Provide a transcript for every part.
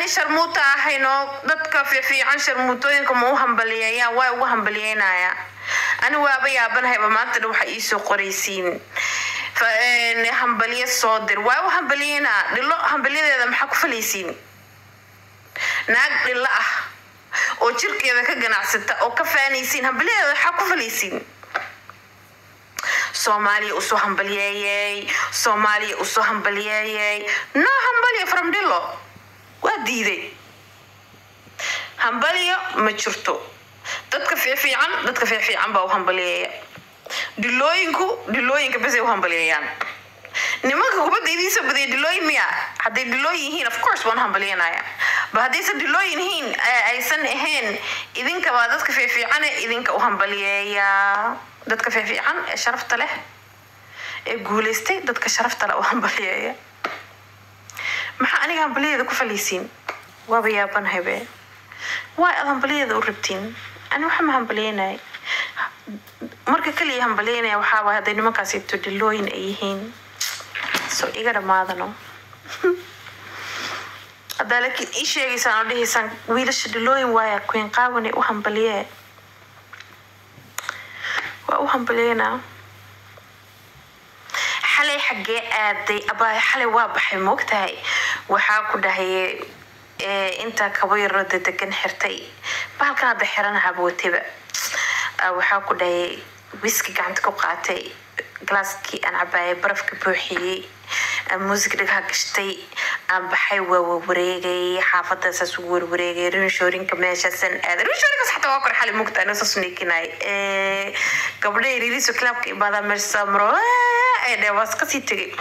ani sharmuuta ahayno dadka fiican sharmuutooyinka ma u hambaliyayaan way ugu hambaliyeenaya ani waaba yaabanahay maanta waxa ii soo qoraysiin hambaliye soo dir way u hambaliyena dhilo hambaliyeeda maxaa ku falaysiin naag dhilo ah oo jirkeeda ka ganacsata oo ka faanaysiin hambaliyeeda waxa ku falaysiin Soomaaliya u soo hambaliyay no hambaliye from dhilo waa diiday hambaliyo ma jirto dadka fiican baa u hambaliyay dhilooyinka bas ay u hambaliyayaan nimanka kubadda idiisa baday dhilooyin miya haday dhilooyin yihiin of course waan hambaliyanaaya ba hadaysa dhilooyin yihiin aysan ahayn idinka waa dadka fiican idinka u hambaliyaya dadka fiican ee sharafta leh ee guuleystay dadka sharafta leh u hambaliyaya maxaa aniga hambaliyada ku falaysiin waaba yaabanahay be waa hambaliyada u rabtiin ani waxa ma hambaliyeenay marka kaliya hambaliyeenay waxa waa haday nimankaasi dhilooyin ay yihiin so iga dhamaadano هذا لكن إيش يجي سنوديه سان ويلش دلوين ويا كوين قاوني وهمبليه وهمبلينا حلي حقي أدي أبا حلي واضح موقتها وحاكو ده هي أنت كبير ردت كن حرتي بالكنا بحرنا عبوتي بقى وحاكو ده ويسكي عندك قاتي جلاسكي أنا عباية برفك بوحي موسيقى دغها كشتي ام بحي وريغي حافظه اساس وريغي رينشورين كميشاسن رينشورين حتى واكر حالي موقت انا سسنيكناي قبلي ريليسو كلابك بعد مرسمرو ده واسكسي تري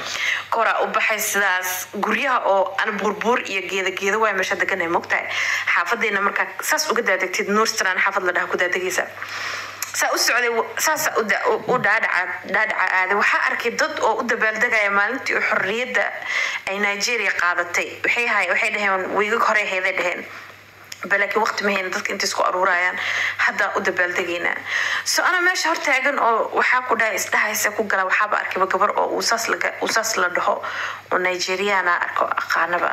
كورا وبحي سداس غريها او انا بربور iyo geeda way meesha deganay moqtay xaafadeena marka saas uga daadagtid Noorstrand xaafad la dhaha ku daadagaysa ساس ودادع waxa arkay dad oo u dabaaldegaya maalintii xorriyada ay Nigeria qaadatay waxay dhaheen wiiga hore heedeen balaki waqti ma heen dadka inta isku aruurayaan hada u dabaaldegayna soo ana meesha hor taagan oo waxa ku dhaay isdhahaysa ku gala waxa ba arkay gabar oo usaas la dhaho oo Nigeriana arko aqaanaba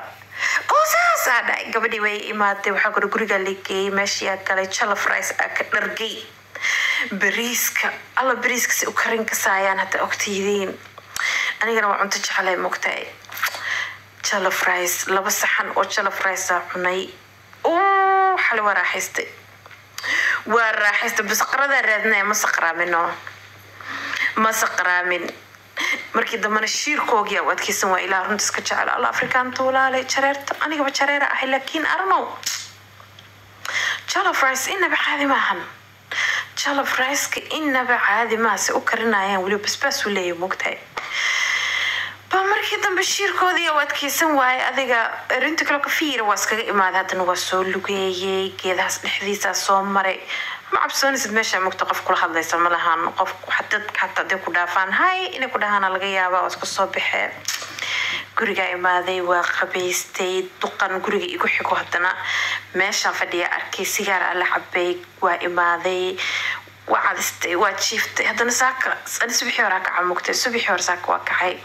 saas gabadhi way imaatay waxa guriga ligay meesha kale jollof rice ka dhargay بريسك الله بريسك سأكرين كسايان حتى أكتيدين أنا جرى عمت جحلي مقتاي جلف رايس لبس حن أو جلف رايس عني حلوة راحستي وراحستي بس قرده ردنا ما سقرا من مركي دمنا الشير كوجيا واتكي سوا إلى رنتس كجعل الله أفريقيا طولا لي شريرت أنا قبل شريرة أهل لكن أرنو جلف رايس إنه بحاذي معهم جلف رايس كإنه بعادي ما سأكرنا يعني ولو بس ولا يمقتها بمركي دم بشير كودي واتكي سواي أذيك رنتك لو كفير واسك إما هذا نوصل لقيه كذا الحديث صومري ما عبسوني ماشي مكتقف كل هذا يسمى لها نقف حتى ديكو دافان هاي إني كده هنا الغيابة واسك الصبح guriga imaaday waa qabeystay duqan guriga igu xigo hadana meesha fadhiya arkay sigaar ala xabay waa imaaday waa cadistay waa jiiftay hadana saaka ani subaxii hore ka camugtay subaxii hore saaka waa kacay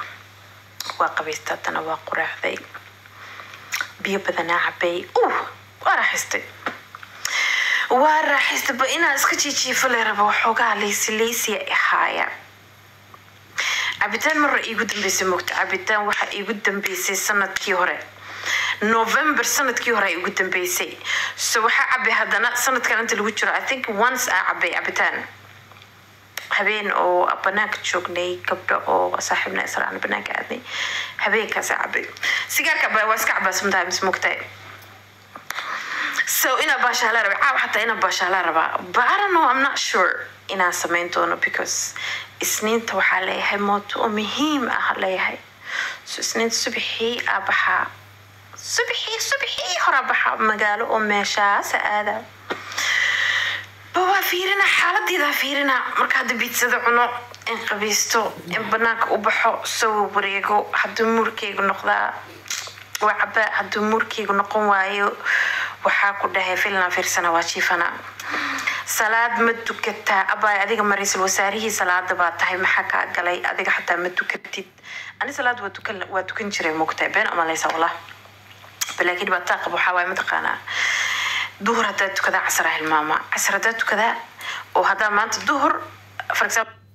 waa qabeystay hadana waa quraacday biyo badan cabay waa raaxistay ba inaan iska jiijiifo leeraba waxoogaa leeysi ahaya عبتان مرة يقدم بيسي مكت عبتان واحد يقدم بيسي سنة كيهوري نوفمبر سنة كيهوري يقدم بيسي سوحة عبي هذا سنة كانت الوجرة I think once عبتان هبين أو أبناك تشوقني قبل أو صاحبنا إسرع عن بناك عادني هبين كذا عبي سيجار كبا واسكع بس sometimes مكتئب so إنا باشا لا ربع حتى إنا باشا لا ربع but I don't know I'm not sure إنا سمينتونه because سنين توحى ليها موت ومهم أهليها سنين صبحي أبحى صبحي هربحى مقالو وماشا سعادة بابا فيرنا حالة دي ذا فيرنا مركاد بيتزا عنو إن قبيستو إن بناك وبحو سو بريقو حدو موركيقو نقضا وعبا حدو موركيقو نقوم وايو وحاكو دهي فيلنا فيرسنا واشيفنا salaad ma dukataa abay adiga mariisal wasaarihi salaada baa tahay maxaa ka galay adiga xataa ma dukatid ani salaad waa dukan jiray moogtay been ama laysa wallah لكن بتاقب وحاول متقنا ظهر هذا كذا عصر الماما عصر هذا كذا وهذا ما الظهر for example